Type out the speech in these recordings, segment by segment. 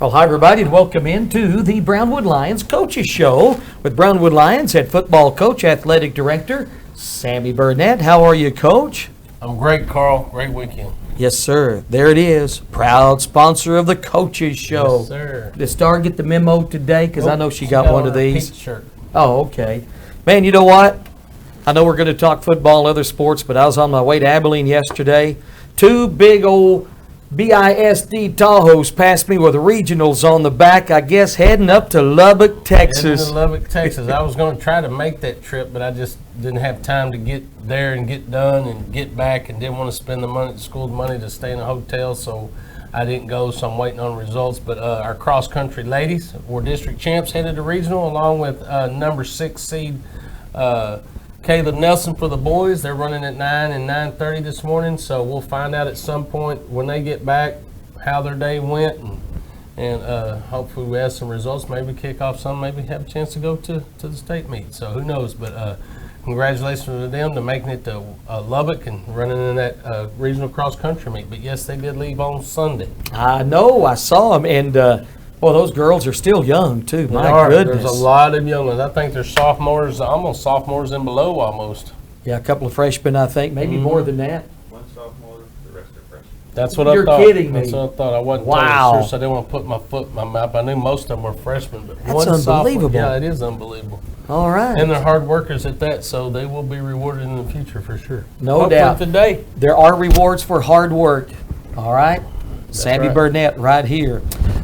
Well, hi, everybody, and welcome into the Brownwood Lions Coaches Show with Brownwood Lions head football coach, athletic director, Sammy Burnett. How are you, Coach? I'm great, Carl. Great weekend. Yes, sir. There it is. Proud sponsor of the Coaches Show. Yes, sir. Did Star get the memo today? Because I know she got one of these. Peach shirt. Oh, okay. Man, you know what? I know we're going to talk football, other sports, but I was on my way to Abilene yesterday. Two big old BISD Tahoes passed me with regionals on the back, I guess heading up to Lubbock, Texas. Heading to Lubbock, Texas. I was going to try to make that trip, but I just didn't have time to get there and get done and get back, and didn't want to spend the money, the school money to stay in a hotel, so I didn't go, so I'm waiting on results. But our cross-country ladies were district champs, headed to regional, along with number 6 seed Caleb Nelson for the boys. They're running at 9 and 9:30 this morning, so we'll find out at some point when they get back how their day went, and hopefully we have some results, maybe kick off some, maybe have a chance to go to the state meet. So who knows, but congratulations to them to making it to Lubbock and running in that regional cross-country meet. But yes, they did leave on Sunday. I know, I saw them, and well, those girls are still young, too. My goodness. There's a lot of young ones. I think they're sophomores, almost sophomores and below almost. Yeah, a couple of freshmen, I think, maybe more than that. One sophomore, the rest are freshmen. That's what I thought. You're kidding me. That's what I thought. I wasn't Wow. totally sure, so I didn't want to put my foot in my mouth. I knew most of them were freshmen, but That's one sophomore. unbelievable. Yeah, it is unbelievable. All right. And they're hard workers at that, so they will be rewarded in the future for sure. No Hopefully doubt. today. There are rewards for hard work. All right? Sammy right. Burnett right here.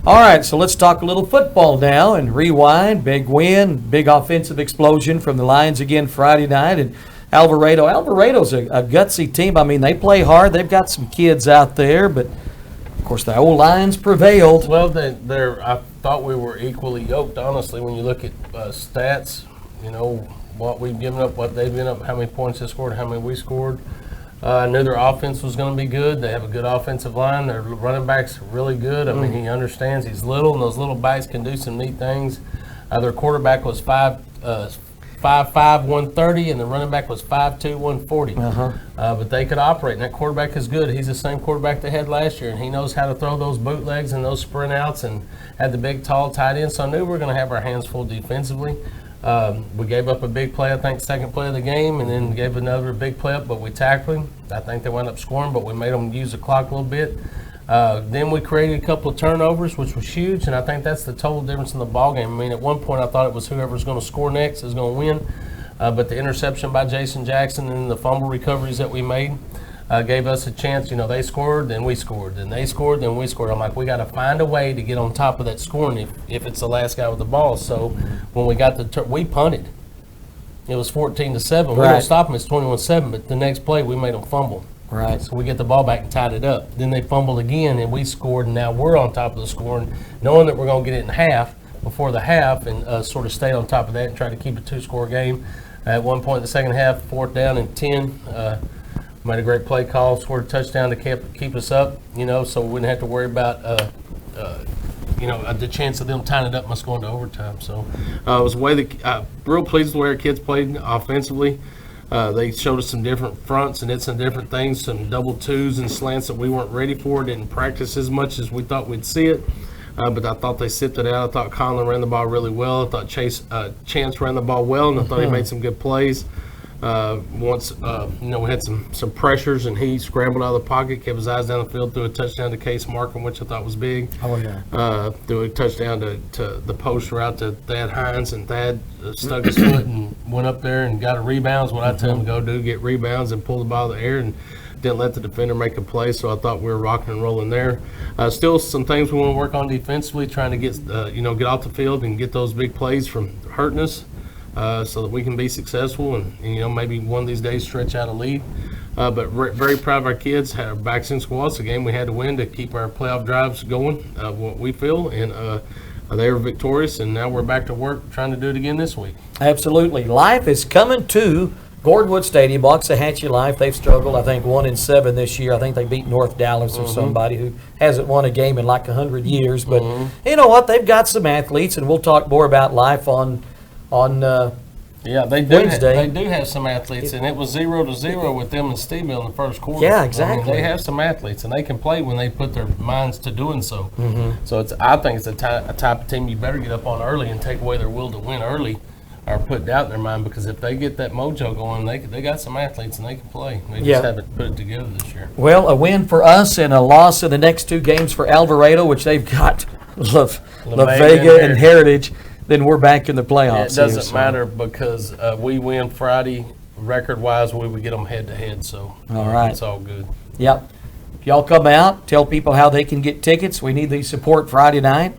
All right, so let's talk a little football now and rewind. Big win, big offensive explosion from the Lions again Friday night. And Alvarado. Alvarado's a gutsy team. I mean, they play hard. They've got some kids out there, but, of course, the old Lions prevailed. Well, I thought we were equally yoked, honestly, when you look at stats, you know, what we've given up, what they've given up, how many points they scored, how many we scored. I knew their offense was going to be good. They have a good offensive line. Their running back's really good. I mean, he understands. He's little, and those little backs can do some neat things. Their quarterback was 5'5", 130, and the running back was 5'2", 140. But they could operate, and that quarterback is good. He's the same quarterback they had last year, and he knows how to throw those bootlegs and those sprint outs and had the big, tall tight end. So I knew we were going to have our hands full defensively. We gave up a big play, I think, second play of the game, and then gave another big play up, but we tackled him. I think they wound up scoring, but we made them use the clock a little bit. Then we created a couple of turnovers, which was huge, and I think that's the total difference in the ballgame. I mean, at one point I thought it was whoever was going to score next is going to win, but the interception by Jason Jackson and the fumble recoveries that we made gave us a chance. You know, they scored, then we scored, then they scored, then we scored. I'm like, we got to find a way to get on top of that scoring if it's the last guy with the ball. So when we got we punted. It was 14-7. We don't stop them. It's 21-7. But the next play, we made them fumble. Right. So we get the ball back and tied it up. Then they fumbled again, and we scored. And now we're on top of the scoring, knowing that we're going to get it in half before the half, and sort of stay on top of that and try to keep a 2-score game. At one point in the second half, 4th down and 10. Made a great play call, scored a touchdown to keep us up, you know, so we wouldn't have to worry about, the chance of them tying it up must go into overtime. So it was real pleased with the way our kids played offensively. They showed us some different fronts and did some different things, some double twos and slants that we weren't ready for, didn't practice as much as we thought we'd see it. But I thought they sipped it out. I thought Conlon ran the ball really well. I thought Chance ran the ball well, and I thought he made some good plays. We had some pressures, and he scrambled out of the pocket, kept his eyes down the field, threw a touchdown to Case Markham, which I thought was big. Oh, yeah. Threw a touchdown to the post route to Thad Hines, and Thad stuck his foot and went up there and got a rebound. What I tell him to go do, get rebounds and pull the ball in the air, and didn't let the defender make a play, so I thought we were rocking and rolling there. Still some things we want to work on defensively, trying to get off the field and get those big plays from hurting us. So that we can be successful and maybe one of these days stretch out a lead. But very proud of our kids. Had our backs in squads. The game we had to win to keep our playoff drives going, what we feel. And they were victorious, and now we're back to work trying to do it again this week. Absolutely. Life is coming to Gordonwood Stadium. Waxahachie Life, they've struggled, I think, 1-7 this year. I think they beat North Dallas or somebody who hasn't won a game in like 100 years. But you know what? They've got some athletes, and we'll talk more about Life on Yeah, they do. Wednesday. They do have some athletes, and it was 0-0 with them and Steveville in the first quarter. Yeah, I exactly. mean, they have some athletes, and they can play when they put their minds to doing so. So I think it's a type of team you better get up on early and take away their will to win early, or put doubt in their mind, because if they get that mojo going, they got some athletes and they can play. They just haven't put it together this year. Well, a win for us and a loss in the next two games for Alvarado, which they've got La Vega and Heritage. Then we're back in the playoffs. It doesn't matter because we win Friday record-wise. We would get them head-to-head, so all right. It's all good. Yep. If y'all come out, tell people how they can get tickets. We need the support Friday night.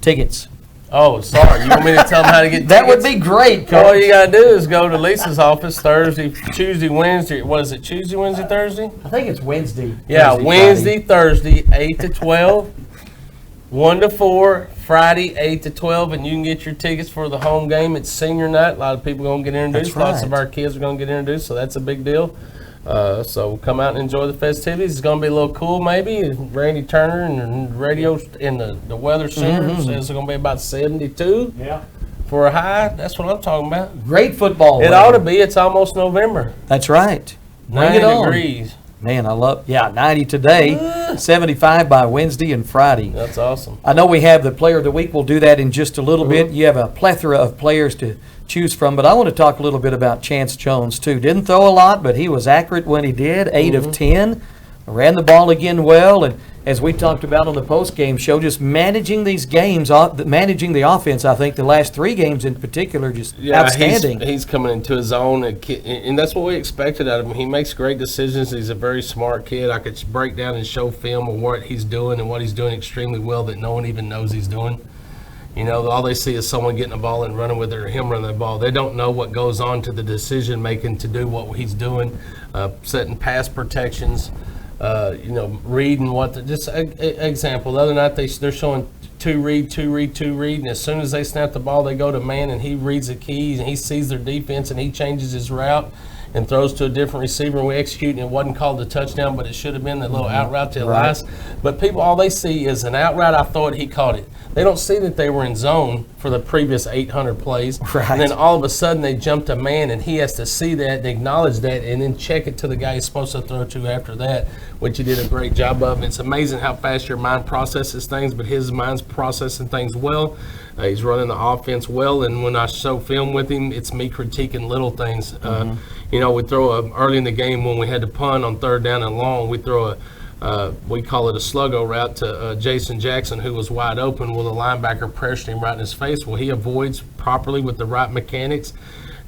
Tickets. Oh, sorry. You want me to tell them how to get tickets? That would be great, Coach. All you got to do is go to Lisa's office Thursday, Tuesday, Wednesday. What is it, Tuesday, Wednesday, Thursday? I think it's Wednesday. Yeah, Thursday, Wednesday, Thursday, 8 to 12, 1 to 4, Friday, 8 to 12, and you can get your tickets for the home game. It's senior night. A lot of people are going to get introduced. That's right. Lots of our kids are going to get introduced, so that's a big deal. So come out and enjoy the festivities. It's going to be a little cool, maybe. Randy Turner and the radio and the weather center says it's going to be about 72 for a high. That's what I'm talking about. Great football. It ought to be. It's almost November. That's right. Bring 90 it on. degrees. Man, I love, 90 today, 75 by Wednesday and Friday. That's awesome. I know we have the Player of the Week. We'll do that in just a little bit. You have a plethora of players to choose from, but I want to talk a little bit about Chance Jones, too. Didn't throw a lot, but he was accurate when he did, 8 of 10. Ran the ball again well, and as we talked about on the post-game show, just managing these games, managing the offense, I think the last 3 games in particular, just outstanding. He's coming into his own, and that's what we expected out of him. He makes great decisions. He's a very smart kid. I could break down and show film of what he's doing and what he's doing extremely well that no one even knows he's doing. You know, all they see is someone getting the ball and running with it or him running the ball. They don't know what goes on to the decision-making to do what he's doing, setting pass protections, reading just example. The other night they're showing two read, and as soon as they snap the ball, they go to man, and he reads the keys, and he sees their defense, and he changes his route and throws to a different receiver, and we execute, and it wasn't called a touchdown, but it should have been that little out route to Elias. But people, all they see is an out route. I thought he caught it. They don't see that they were in zone for the previous 800 plays. Right. And then all of a sudden they jump to man, and he has to see that and acknowledge that and then check it to the guy he's supposed to throw to after that, which he did a great job of. It's amazing how fast your mind processes things, but his mind's processing things well. He's running the offense well, and when I show film with him, it's me critiquing little things. We throw early in the game when we had to punt on 3rd down and long, we throw we call it a sluggo route to Jason Jackson, who was wide open with a linebacker pressuring him right in his face. Well, he avoids properly with the right mechanics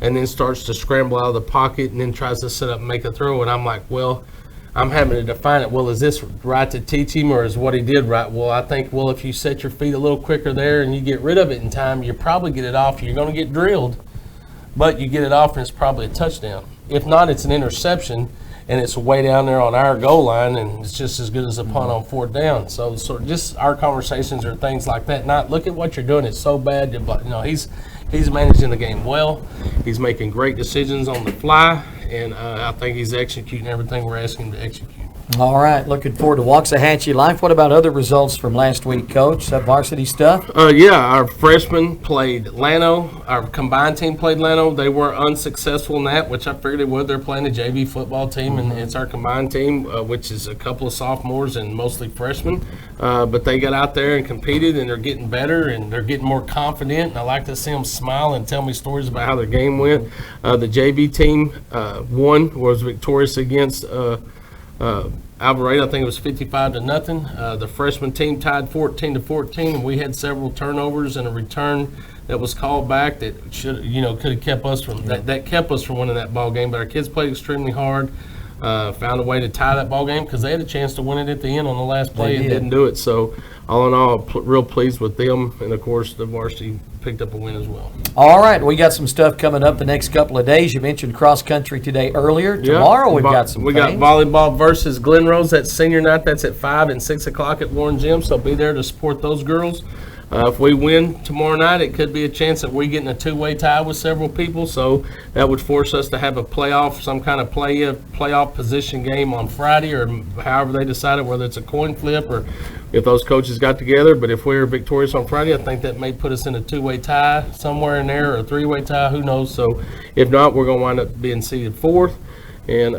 and then starts to scramble out of the pocket and then tries to set up and make a throw. And I'm like, well, I'm having to define it. Well, is this right to teach him, or is what he did right? Well, I think, if you set your feet a little quicker there and you get rid of it in time, you probably get it off. You're going to get drilled, but you get it off and it's probably a touchdown. If not, it's an interception, and it's way down there on our goal line, and it's just as good as a punt on 4th down. So just our conversations are things like that. Not look at what you're doing. It's so bad. He's managing the game well. He's making great decisions on the fly, and I think he's executing everything we're asking him to execute. All right, looking forward to Waxahachie Life. What about other results from last week, Coach? That varsity stuff? Our freshmen played Llano. Our combined team played Llano. They were unsuccessful in that, which I figured they would. They're playing a JV football team, and it's our combined team, which is a couple of sophomores and mostly freshmen. But they got out there and competed, and they're getting better, and they're getting more confident. And I like to see them smile and tell me stories about how their game went. The JV team was victorious against Alvarado. I think it was 55-0. The freshman team tied 14-14, and we had several turnovers and a return that was called back that could have kept us from that kept us from winning that ball game. But our kids played extremely hard, found a way to tie that ball game because they had a chance to win it at the end on the last play and didn't do it. So all in all, real pleased with them, and of course the varsity picked up a win as well. All right, we got some stuff coming up the next couple of days. You mentioned cross country today earlier. Tomorrow we've got some. We got volleyball versus Glen Rose. That's senior night. That's at 5 and 6 o'clock at Warren Gym. So be there to support those girls. If we win tomorrow night, it could be a chance that we get in a two-way tie with several people. So that would force us to have a playoff, some kind of playoff position game on Friday, or however they decided, whether it's a coin flip or if those coaches got together. But if we're victorious on Friday, I think that may put us in a two-way tie somewhere in there, or a three-way tie. Who knows? So if not, we're going to wind up being seeded fourth. And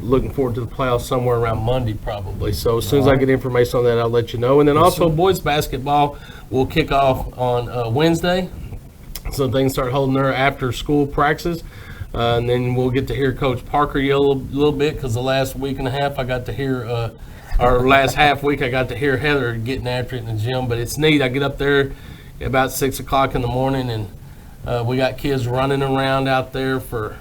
looking forward to the playoffs somewhere around Monday probably. So as soon as I get information on that, I'll let you know. And then also boys basketball will kick off on Wednesday. So things start holding their after school practices. And then we'll get to hear Coach Parker yell a little bit, because the last week and a half I got to hear, or last half week I got to hear Heather getting after it in the gym. But it's neat. I get up there about 6 o'clock in the morning, and we got kids running around out there for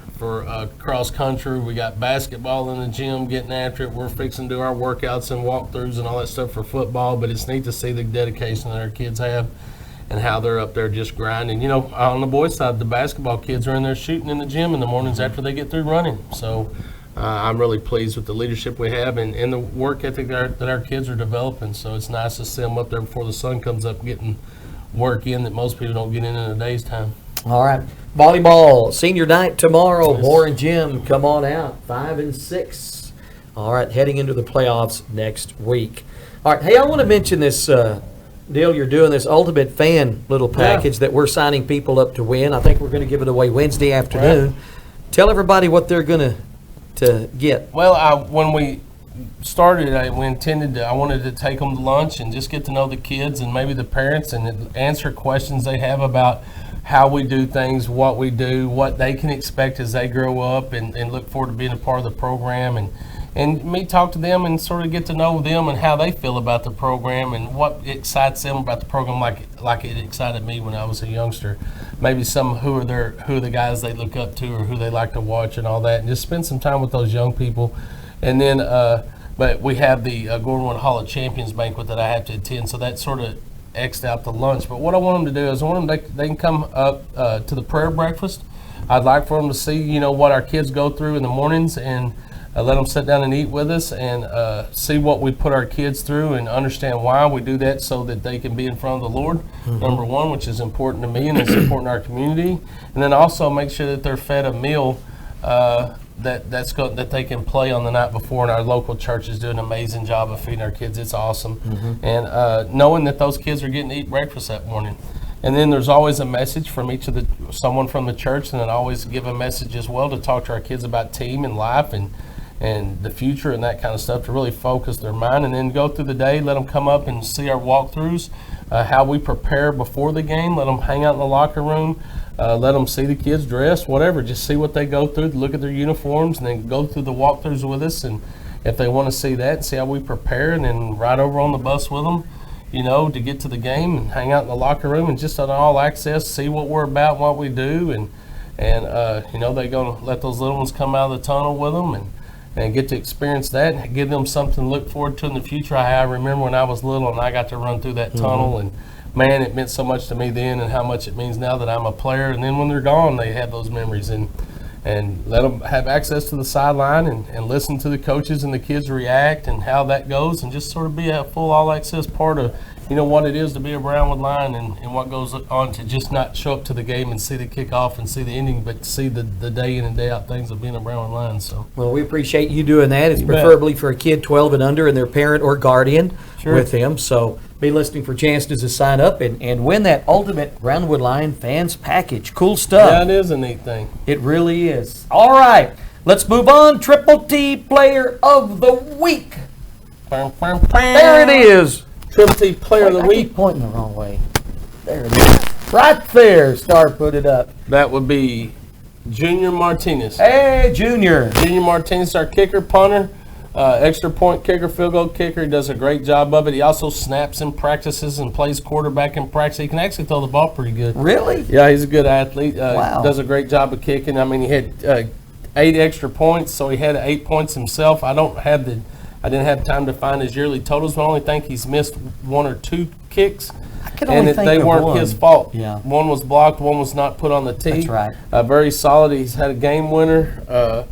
cross country. We got basketball in the gym getting after it. We're fixing to do our workouts and walkthroughs and all that stuff for football, but it's neat to see the dedication that our kids have and how they're up there just grinding. You know, on the boys' side, the basketball kids are in there shooting in the gym in the mornings after they get through running. So I'm really pleased with the leadership we have and the work ethic that our kids are developing. So it's nice to see them up there before the sun comes up getting work in that most people don't get in a day's time. All right. Volleyball, senior night tomorrow. Moore and Jim, come on out, 5 and 6. All right, heading into the playoffs next week. All right, hey, I want to mention this deal you're doing, this Ultimate Fan little package that we're signing people up to win. I think we're going to give it away Wednesday afternoon. Right. Tell everybody what they're going to get. Well, when we started, I wanted to take them to lunch and just get to know the kids and maybe the parents and answer questions they have about how we do things, what we do, what they can expect as they grow up, and look forward to being a part of the program, and me talk to them and sort of get to know them and how they feel about the program and what excites them about the program, like it excited me when I was a youngster. Maybe who are the guys they look up to or who they like to watch and all that, and just spend some time with those young people. And then, but we have the Brownwood Hall of Champions banquet that I have to attend, so that sort of X'd out the lunch. But what I want them to do is I want them they can come up to the prayer breakfast. I'd like for them to see, you know, what our kids go through in the mornings, and let them sit down and eat with us and see what we put our kids through and understand why we do that, so that they can be in front of the Lord, number one, which is important to me and it's important to our community. And then also make sure that they're fed a meal that they can play on the night before, and our local churches do an amazing job of feeding our kids. It's awesome. And knowing that those kids are getting to eat breakfast that morning. And then there's always a message from someone from the church, and then always give a message as well to talk to our kids about team and life and the future and that kind of stuff, to really focus their mind. And then go through the day, let them come up and see our walkthroughs, how we prepare before the game, let them hang out in the locker room, let them see the kids dress, whatever, just see what they go through, look at their uniforms, and then go through the walkthroughs with us. And if they want to see that, see how we prepare, and then ride over on the bus with them, you know, to get to the game and hang out in the locker room and just on all access, see what we're about, what we do. And you know, they're going to let those little ones come out of the tunnel with them and get to experience that and give them something to look forward to in the future. I remember when I was little and I got to run through that tunnel, and man, it meant so much to me then, and how much it means now that I'm a player. And then when they're gone, they have those memories, and let them have access to the sideline and listen to the coaches and the kids react and how that goes, and just sort of be a full all-access part of, you know, what it is to be a Brownwood Lion and what goes on to just not show up to the game and see the kickoff and see the ending, but see the day in and day out things of being a Brownwood Lion. So, well, we appreciate you doing that. It's preferably for a kid 12 and under and their parent or guardian with them. So be listening for chances to sign up and win that ultimate Brownwood Lion fans package. Cool stuff. Yeah, it is a neat thing. It really is. All right, let's move on. Triple T Player of the Week. There it is. Triple T Player of the Week. I keep pointing the wrong way. There it is. Right there. Star put it up. That would be Junior Martinez. Hey, Junior. Junior Martinez, our kicker, punter, extra point kicker, field goal kicker. He does a great job of it. He also snaps in practices and plays quarterback in practice. He can actually throw the ball pretty good. Really? Yeah, he's a good athlete. Wow. Does a great job of kicking. I mean, he had 8 extra points, so he had 8 points himself. I didn't have time to find his yearly totals, but I only think he's missed 1 or 2 kicks. And they weren't his fault. Yeah. One was blocked, one was not put on the tee. That's right. Very solid. He's had a game winner.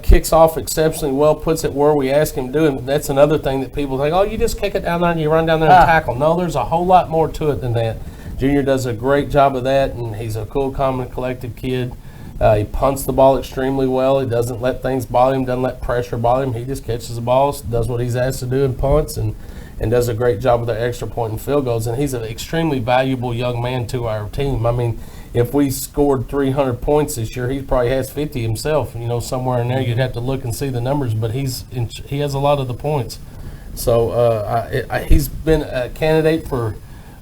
kicks off exceptionally well, puts it where we ask him to do, and that's another thing that people think, oh, you just kick it down there and you run down there and tackle. No, there's a whole lot more to it than that. Junior does a great job of that, and he's a cool, calm, and collected kid. He punts the ball extremely well. He doesn't let things bother him, doesn't let pressure bother him. He just catches the ball, does what he's asked to do, and punts, and does a great job with the extra point and field goals. And he's an extremely valuable young man to our team. I mean, if we scored 300 points this year, he probably has 50 himself. Somewhere in there, you'd have to look and see the numbers, but he has a lot of the points. So he's been a candidate for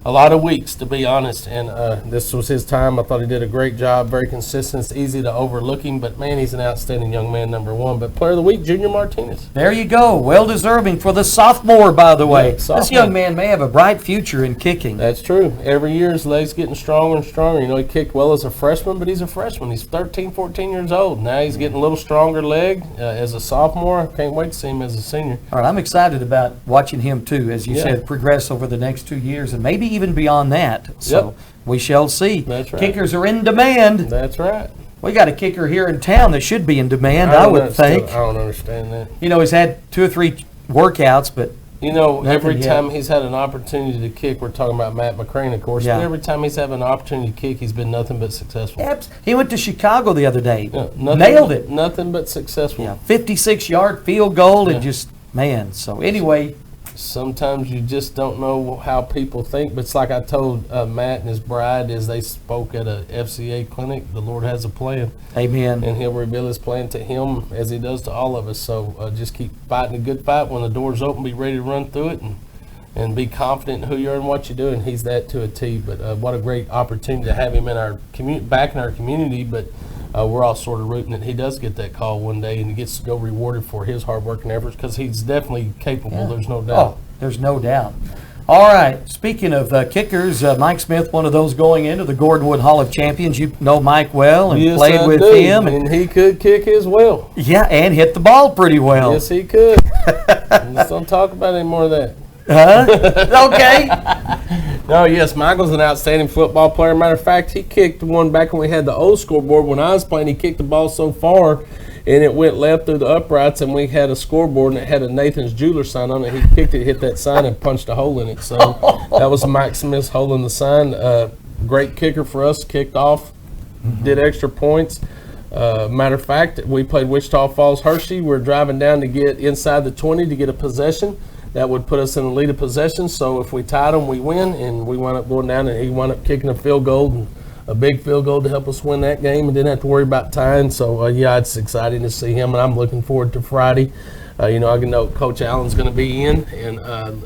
a lot of weeks, to be honest, and this was his time. I thought he did a great job, very consistent. It's easy to overlook him, but man, he's an outstanding young man, number one. But player of the week, Junior Martinez. There you go. Well deserving for the sophomore, by the way. Yeah, this young man may have a bright future in kicking. That's true. Every year his legs getting stronger and stronger. He kicked well as a freshman, but he's a freshman. He's 13, 14 years old. Now he's getting a little stronger leg as a sophomore. I can't wait to see him as a senior. All right, I'm excited about watching him too, as you said, progress over the next 2 years and maybe even beyond that. So we shall see. That's right. Kickers are in demand. That's right. We got a kicker here in town that should be in demand, I would think. I don't understand that. He's had 2 or 3 workouts, but every time he's had an opportunity to kick, we're talking about Matt McCrane, of course, but every time he's had an opportunity to kick, he's been nothing but successful. He went to Chicago the other day. Nailed it. Nothing but successful. 56-yard field goal and just, man. So anyway. Sometimes you just don't know how people think, but it's like I told Matt and his bride as they spoke at a FCA clinic, the Lord has a plan. Amen. And he'll reveal his plan to him as he does to all of us. So just keep fighting a good fight. When the door's open, be ready to run through it and be confident in who you are and what you do. And he's that to a T. But what a great opportunity to have him in our back in our community. But we're all sort of rooting that he does get that call one day and he gets to go rewarded for his hard work and efforts, because he's definitely capable. There's no doubt. Oh, there's no doubt. All right. Speaking of kickers, Mike Smith, one of those going into the Gordonwood Hall of Champions. You know Mike well and played with him. And he could kick as well. Yeah, and hit the ball pretty well. Yes, he could. Just don't talk about any more of that. Huh? Okay. No, yes, Michael's an outstanding football player. Matter of fact, he kicked one back when we had the old scoreboard. When I was playing, he kicked the ball so far, and it went left through the uprights, and we had a scoreboard, and it had a Nathan's Jeweler sign on it. He kicked it, hit that sign, and punched a hole in it. So that was Mike Smith's hole in the sign. Great kicker for us, kicked off, did extra points. Matter of fact, we played Wichita Falls Hershey. We're driving down to get inside the 20 to get a possession. That would put us in the lead of possession. So if we tied them, we win, and we wound up going down, and he wound up kicking a field goal, and a big field goal to help us win that game, and didn't have to worry about tying. So it's exciting to see him, and I'm looking forward to Friday. I know Coach Allen's going to be in, and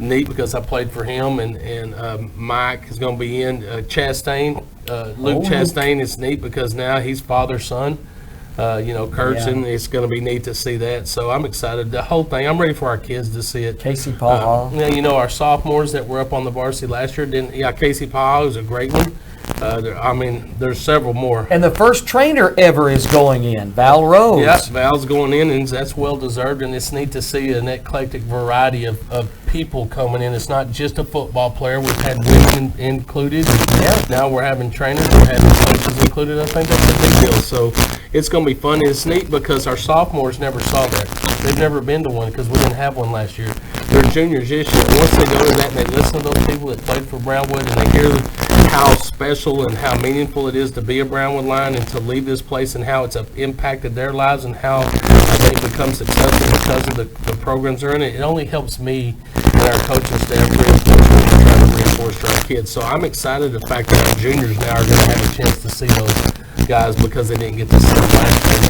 neat because I played for him, and Mike is going to be in. Chastain, Luke Chastain is neat because now he's father-son. Kurtz, and it's going to be neat to see that. So I'm excited. The whole thing, I'm ready for our kids to see it. Casey Paul. Our sophomores that were up on the varsity last year Casey Paul was a great one. There's several more. And the first trainer ever is going in, Val Rose. Yes, Val's going in, and that's well deserved. And it's neat to see an eclectic variety of people coming in. It's not just a football player. We've had women included. Yeah. Now we're having trainers. We're having coaches included. I think that's a big deal. So it's going to be fun. And it's neat because our sophomores never saw that. They've never been to one because we didn't have one last year. They're juniors this year. Once they go to that and they listen to those people that played for Brownwood and they hear how special and how meaningful it is to be a Brownwood Lion and to leave this place and how it's impacted their lives and how they've become successful because of the programs they're in, it only helps me and our coaching staff reinforce to our kids. So I'm excited the fact that our juniors now are going to have a chance to see those guys because they didn't get to see them last year.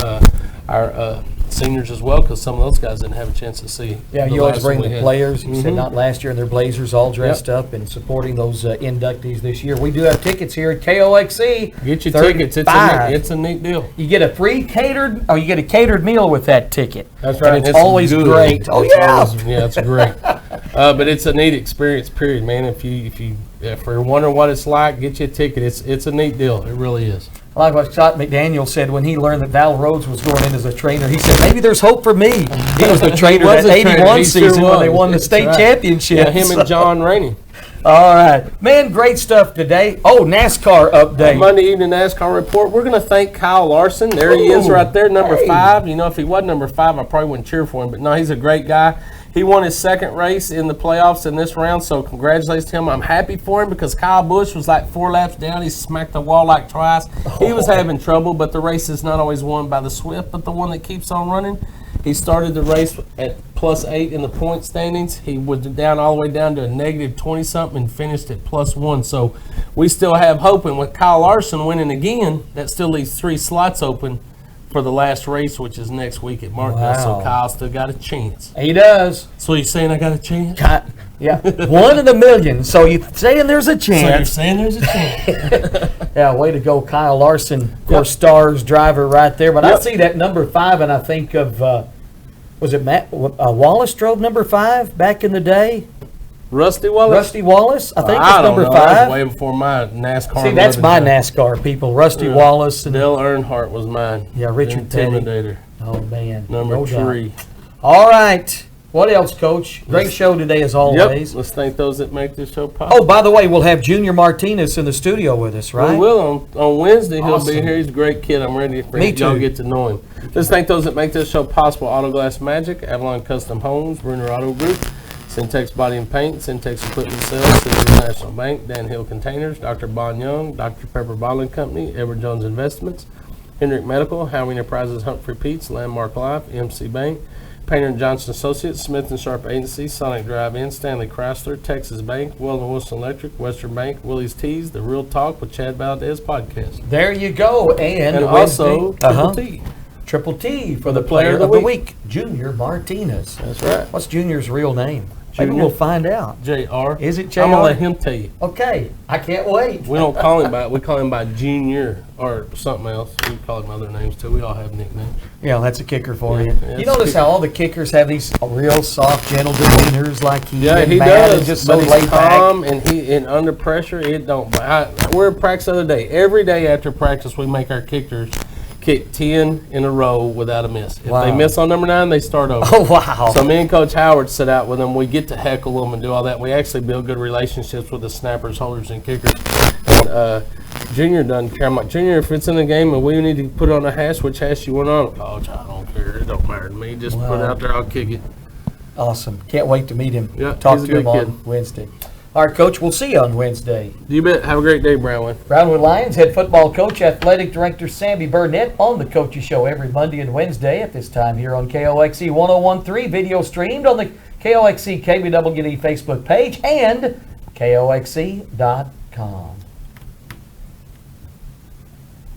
And our seniors as well, because some of those guys didn't have a chance to see. Yeah, you always bring the players. You said not last year in their blazers, all dressed up and supporting those inductees this year. We do have tickets here at KOXE. Get your tickets. It's a neat deal. You get a free catered, or you get a catered meal with that ticket. That's right. And it's always good. Great. Oh yeah. It's great. But it's a neat experience. Period, man. If you're wondering what it's like, get you a ticket. It's a neat deal. It really is. Like what Scott McDaniel said when he learned that Val Rhodes was going in as a trainer, he said, maybe there's hope for me. He was the trainer at 81 season when they won the state championship. Yeah, him and John Rainey. All right. Man, great stuff today. Oh, NASCAR update. Monday evening NASCAR report. We're going to thank Kyle Larson. There he is right there, number 5. You know, if he wasn't number 5, I probably wouldn't cheer for him. But no, he's a great guy. He won his second race in the playoffs in this round, so congratulations to him. I'm happy for him because Kyle Busch was like 4 laps down. He smacked the wall like twice. He was having trouble, but the race is not always won by the swift, but the one that keeps on running. He started the race at +8 in the point standings. He was down all the way down to a negative 20-something and finished at +1. So we still have hope. And with Kyle Larson winning again, that still leaves 3 slots open for the last race, which is next week at Martinsville. Wow. So Kyle still got a chance. He does. So you're saying I got a chance? Yeah. 1 in a million. So you're saying there's a So you're chance. saying there's a chance. Yeah, way to go, Kyle Larson. Of course, Stars driver right there. But I Yep. see that number 5, and I think of, was it Matt Wallace drove number 5 back in the day? Rusty Wallace? Rusty Wallace? I think I it's don't number know. That 5. was way before my NASCAR. See, that's loving my time. NASCAR people. Rusty Wallace and Dale Earnhardt was mine. Yeah, Richard Petty. Intimidator. Oh man, Number no doubt. 3. All right, what else, Coach? Great show today as always. Yep. Let's thank those that make this show possible. Oh, by the way, we'll have Junior Martinez in the studio with us, right? We will on Wednesday. He'll Awesome. be here. He's a great kid. I'm ready for Me y'all too. get to know him. Let's thank those that make this show possible: Auto Glass Magic, Avalon Custom Homes, Bruner Auto Group, Syntex Body and Paint, Syntex Equipment Sales, City National Bank, Dan Hill Containers, Dr. Bon Young, Dr. Pepper Bottling Company, Edward Jones Investments, Hendrick Medical, Howard Enterprises, Humphrey Peets, Landmark Life, MC Bank, Painter and Johnson Associates, Smith and Sharp Agency, Sonic Drive-In, Stanley Chrysler, Texas Bank, Weldon Wilson Electric, Western Bank, Willie's Teas, The Real Talk with Chad Valdez podcast. There you go, and also Wednesday, Triple T. Triple T for the Player of the Week, Junior Martinez. That's right. What's Junior's real name? Maybe Junior? we'll find out. JR. Is it JR? I'm going to let him tell you. Okay, I can't wait. We don't call him by we call him by Junior or something else. We call him other names too. We all have nicknames. Yeah, that's a kicker for you. Yeah, You notice how all the kickers have these real soft, gentle demeanors, like he Yeah, and he Matt, and does. just But so he's laid back. calm and under pressure. It don't. We're at practice the other day. Every day after practice, we make our kickers kick 10 in a row without a miss. If Wow. they miss on number 9, they start over. Oh wow! So me and Coach Howard sit out with them. We get to heckle them and do all that. We actually build good relationships with the snappers, holders, and kickers. And Junior doesn't care. I'm like, Junior, if it's in the game and we need to put on a hash, which hash you want on? Coach, I don't care. It don't matter to me. Just put it Wow. out there. I'll kick it. Awesome! Can't wait to meet him. Yeah, Talk he's a to him good on kid. Wednesday. All right, Coach. We'll see you on Wednesday. You bet. Have a great day, Brownwood. Brownwood Lions head football coach, athletic director Sammy Burnett on the Coaches Show every Monday and Wednesday at this time here on KOXE 1013. Video streamed on the KOXE KBWD Facebook page and KOXE.com.